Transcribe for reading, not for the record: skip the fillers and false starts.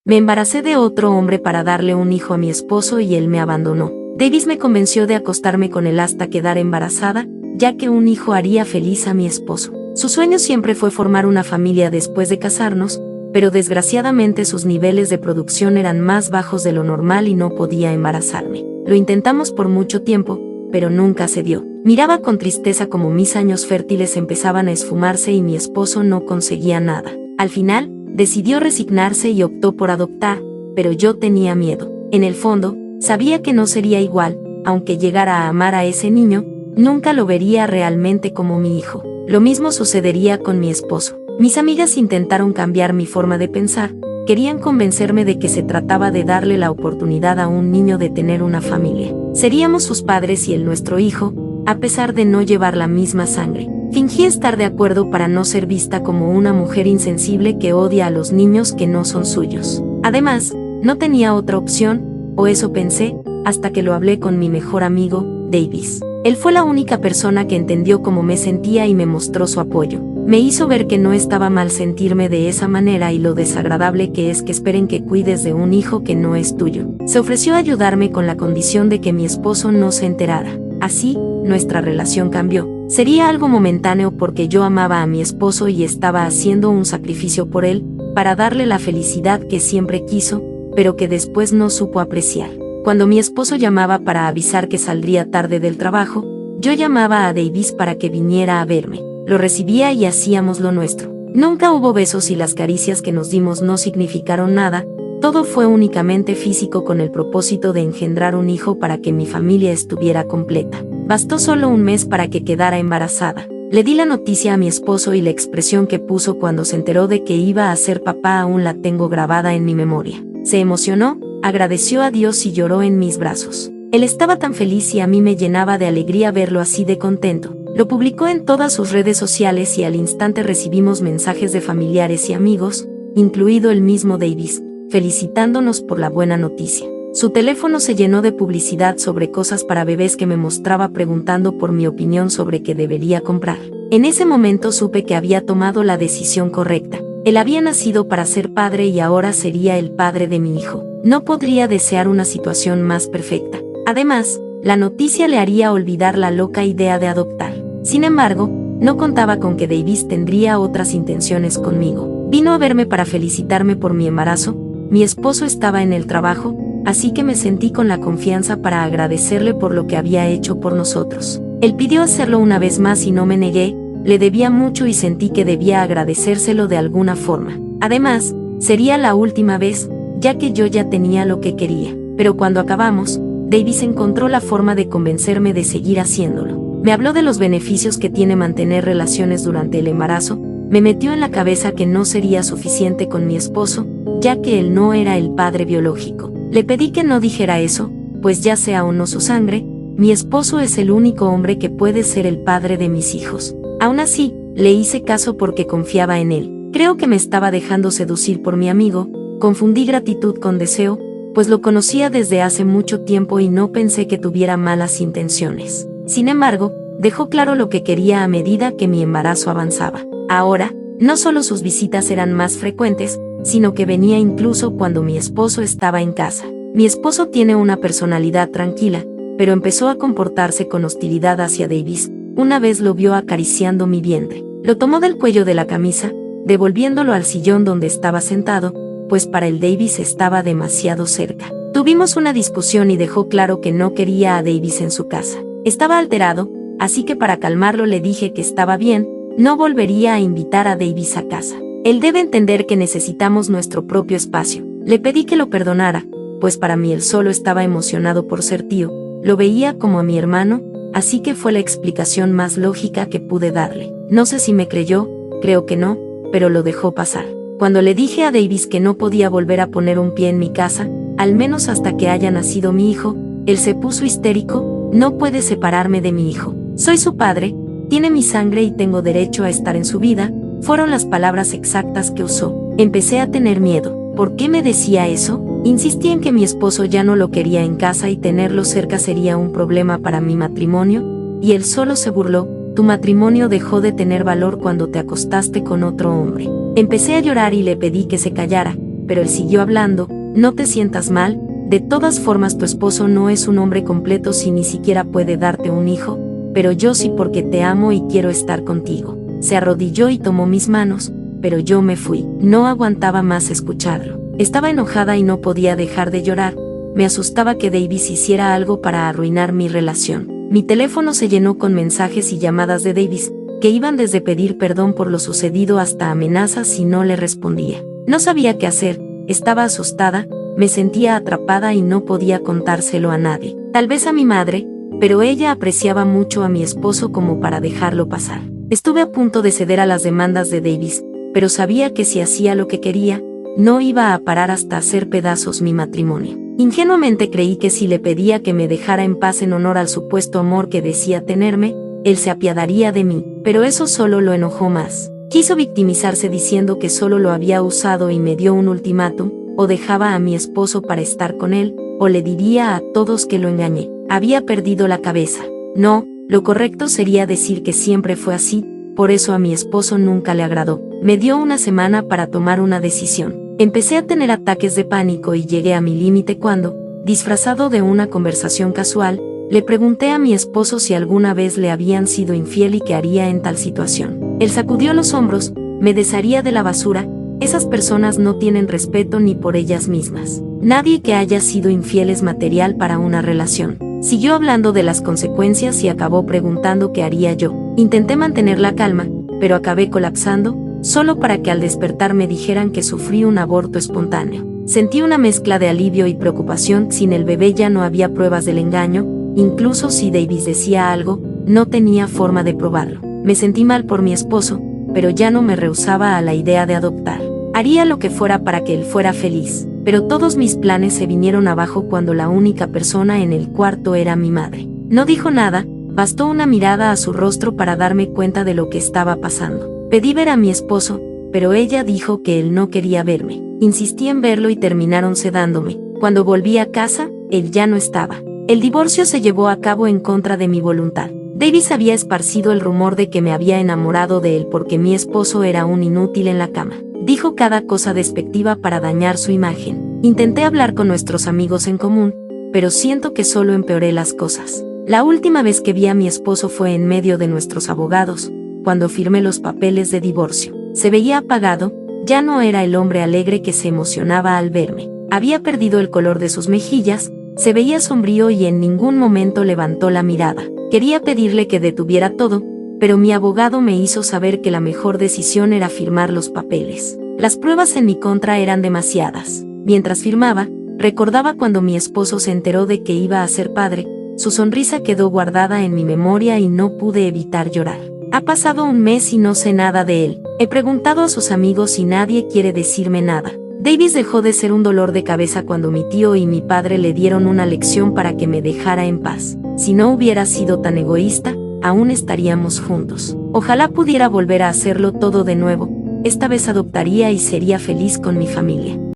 Me embaracé de otro hombre para darle un hijo a mi esposo y él me abandonó. Davis me convenció de acostarme con él hasta quedar embarazada, ya que un hijo haría feliz a mi esposo. Su sueño siempre fue formar una familia después de casarnos, pero desgraciadamente sus niveles de producción eran más bajos de lo normal y no podía embarazarme. Lo intentamos por mucho tiempo, pero nunca se dio. Miraba con tristeza como mis años fértiles empezaban a esfumarse y mi esposo no conseguía nada. Al final, decidió resignarse y optó por adoptar, pero yo tenía miedo. En el fondo, sabía que no sería igual, aunque llegara a amar a ese niño, nunca lo vería realmente como mi hijo. Lo mismo sucedería con mi esposo. Mis amigas intentaron cambiar mi forma de pensar, querían convencerme de que se trataba de darle la oportunidad a un niño de tener una familia. Seríamos sus padres y él nuestro hijo, a pesar de no llevar la misma sangre. Fingí estar de acuerdo para no ser vista como una mujer insensible que odia a los niños que no son suyos. Además, no tenía otra opción, o eso pensé, hasta que lo hablé con mi mejor amigo, Davis. Él fue la única persona que entendió cómo me sentía y me mostró su apoyo. Me hizo ver que no estaba mal sentirme de esa manera y lo desagradable que es que esperen que cuides de un hijo que no es tuyo. Se ofreció a ayudarme con la condición de que mi esposo no se enterara. Así, nuestra relación cambió. Sería algo momentáneo porque yo amaba a mi esposo y estaba haciendo un sacrificio por él, para darle la felicidad que siempre quiso, pero que después no supo apreciar. Cuando mi esposo llamaba para avisar que saldría tarde del trabajo, yo llamaba a Davis para que viniera a verme. Lo recibía y hacíamos lo nuestro. Nunca hubo besos y las caricias que nos dimos no significaron nada, todo fue únicamente físico con el propósito de engendrar un hijo para que mi familia estuviera completa. Bastó solo un mes para que quedara embarazada. Le di la noticia a mi esposo y la expresión que puso cuando se enteró de que iba a ser papá aún la tengo grabada en mi memoria. Se emocionó, agradeció a Dios y lloró en mis brazos. Él estaba tan feliz y a mí me llenaba de alegría verlo así de contento. Lo publicó en todas sus redes sociales y al instante recibimos mensajes de familiares y amigos, incluido el mismo Davis, felicitándonos por la buena noticia. Su teléfono se llenó de publicidad sobre cosas para bebés que me mostraba preguntando por mi opinión sobre qué debería comprar. En ese momento supe que había tomado la decisión correcta. Él había nacido para ser padre y ahora sería el padre de mi hijo. No podría desear una situación más perfecta. Además, la noticia le haría olvidar la loca idea de adoptar. Sin embargo, no contaba con que Davis tendría otras intenciones conmigo. Vino a verme para felicitarme por mi embarazo, mi esposo estaba en el trabajo, así que me sentí con la confianza para agradecerle por lo que había hecho por nosotros. Él pidió hacerlo una vez más y no me negué, le debía mucho y sentí que debía agradecérselo de alguna forma. Además, sería la última vez, ya que yo ya tenía lo que quería. Pero cuando acabamos, Davis encontró la forma de convencerme de seguir haciéndolo. Me habló de los beneficios que tiene mantener relaciones durante el embarazo, me metió en la cabeza que no sería suficiente con mi esposo, ya que él no era el padre biológico. Le pedí que no dijera eso, pues ya sea o no su sangre, mi esposo es el único hombre que puede ser el padre de mis hijos. Aún así, le hice caso porque confiaba en él. Creo que me estaba dejando seducir por mi amigo, confundí gratitud con deseo, pues lo conocía desde hace mucho tiempo y no pensé que tuviera malas intenciones. Sin embargo, dejó claro lo que quería a medida que mi embarazo avanzaba. Ahora, no solo sus visitas eran más frecuentes, sino que venía incluso cuando mi esposo estaba en casa. Mi esposo tiene una personalidad tranquila, pero empezó a comportarse con hostilidad hacia Davis. Una vez lo vio acariciando mi vientre. Lo tomó del cuello de la camisa, devolviéndolo al sillón donde estaba sentado, pues para el Davis estaba demasiado cerca. Tuvimos una discusión y dejó claro que no quería a Davis en su casa. Estaba alterado, así que para calmarlo le dije que estaba bien, no volvería a invitar a Davis a casa. Él debe entender que necesitamos nuestro propio espacio. Le pedí que lo perdonara, pues para mí él solo estaba emocionado por ser tío, lo veía como a mi hermano, así que fue la explicación más lógica que pude darle. No sé si me creyó, creo que no, pero lo dejó pasar. Cuando le dije a Davis que no podía volver a poner un pie en mi casa, al menos hasta que haya nacido mi hijo, él se puso histérico, no puede separarme de mi hijo. Soy su padre, tiene mi sangre y tengo derecho a estar en su vida, fueron las palabras exactas que usó. Empecé a tener miedo. ¿Por qué me decía eso? Insistí en que mi esposo ya no lo quería en casa y tenerlo cerca sería un problema para mi matrimonio, y él solo se burló. Tu matrimonio dejó de tener valor cuando te acostaste con otro hombre. Empecé a llorar y le pedí que se callara, pero él siguió hablando: no te sientas mal, de todas formas tu esposo no es un hombre completo si ni siquiera puede darte un hijo, pero yo sí, porque te amo y quiero estar contigo. Se arrodilló y tomó mis manos, pero yo me fui. No aguantaba más escucharlo. Estaba enojada y no podía dejar de llorar. Me asustaba que Davis hiciera algo para arruinar mi relación. Mi teléfono se llenó con mensajes y llamadas de Davis, que iban desde pedir perdón por lo sucedido hasta amenazas si no le respondía. No sabía qué hacer, estaba asustada, me sentía atrapada y no podía contárselo a nadie. Tal vez a mi madre, pero ella apreciaba mucho a mi esposo como para dejarlo pasar. Estuve a punto de ceder a las demandas de Davis, pero sabía que si hacía lo que quería, no iba a parar hasta hacer pedazos mi matrimonio. Ingenuamente creí que si le pedía que me dejara en paz en honor al supuesto amor que decía tenerme, él se apiadaría de mí, pero eso solo lo enojó más. Quiso victimizarse diciendo que solo lo había usado y me dio un ultimátum: o dejaba a mi esposo para estar con él, o le diría a todos que lo engañé. Había perdido la cabeza. No, lo correcto sería decir que siempre fue así, por eso a mi esposo nunca le agradó. Me dio una semana para tomar una decisión. Empecé a tener ataques de pánico y llegué a mi límite cuando, disfrazado de una conversación casual, le pregunté a mi esposo si alguna vez le habían sido infiel y qué haría en tal situación. Él sacudió los hombros: me desharía de la basura, esas personas no tienen respeto ni por ellas mismas. Nadie que haya sido infiel es material para una relación. Siguió hablando de las consecuencias y acabó preguntando qué haría yo. Intenté mantener la calma, pero acabé colapsando, solo para que al despertar me dijeran que sufrí un aborto espontáneo. Sentí una mezcla de alivio y preocupación. Sin el bebé ya no había pruebas del engaño, incluso si Davis decía algo, no tenía forma de probarlo. Me sentí mal por mi esposo, pero ya no me rehusaba a la idea de adoptar. Haría lo que fuera para que él fuera feliz, pero todos mis planes se vinieron abajo cuando la única persona en el cuarto era mi madre. No dijo nada, bastó una mirada a su rostro para darme cuenta de lo que estaba pasando. Pedí ver a mi esposo, pero ella dijo que él no quería verme. Insistí en verlo y terminaron sedándome. Cuando volví a casa, él ya no estaba. El divorcio se llevó a cabo en contra de mi voluntad. Davis había esparcido el rumor de que me había enamorado de él porque mi esposo era un inútil en la cama. Dijo cada cosa despectiva para dañar su imagen. Intenté hablar con nuestros amigos en común, pero siento que solo empeoré las cosas. La última vez que vi a mi esposo fue en medio de nuestros abogados, cuando firmé los papeles de divorcio. Se veía apagado, ya no era el hombre alegre que se emocionaba al verme. Había perdido el color de sus mejillas, se veía sombrío y en ningún momento levantó la mirada. Quería pedirle que detuviera todo, pero mi abogado me hizo saber que la mejor decisión era firmar los papeles. Las pruebas en mi contra eran demasiadas. Mientras firmaba, recordaba cuando mi esposo se enteró de que iba a ser padre. Su sonrisa quedó guardada en mi memoria y no pude evitar llorar. Ha pasado un mes y no sé nada de él. He preguntado a sus amigos y nadie quiere decirme nada. Davis dejó de ser un dolor de cabeza cuando mi tío y mi padre le dieron una lección para que me dejara en paz. Si no hubiera sido tan egoísta, aún estaríamos juntos. Ojalá pudiera volver a hacerlo todo de nuevo. Esta vez adoptaría y sería feliz con mi familia.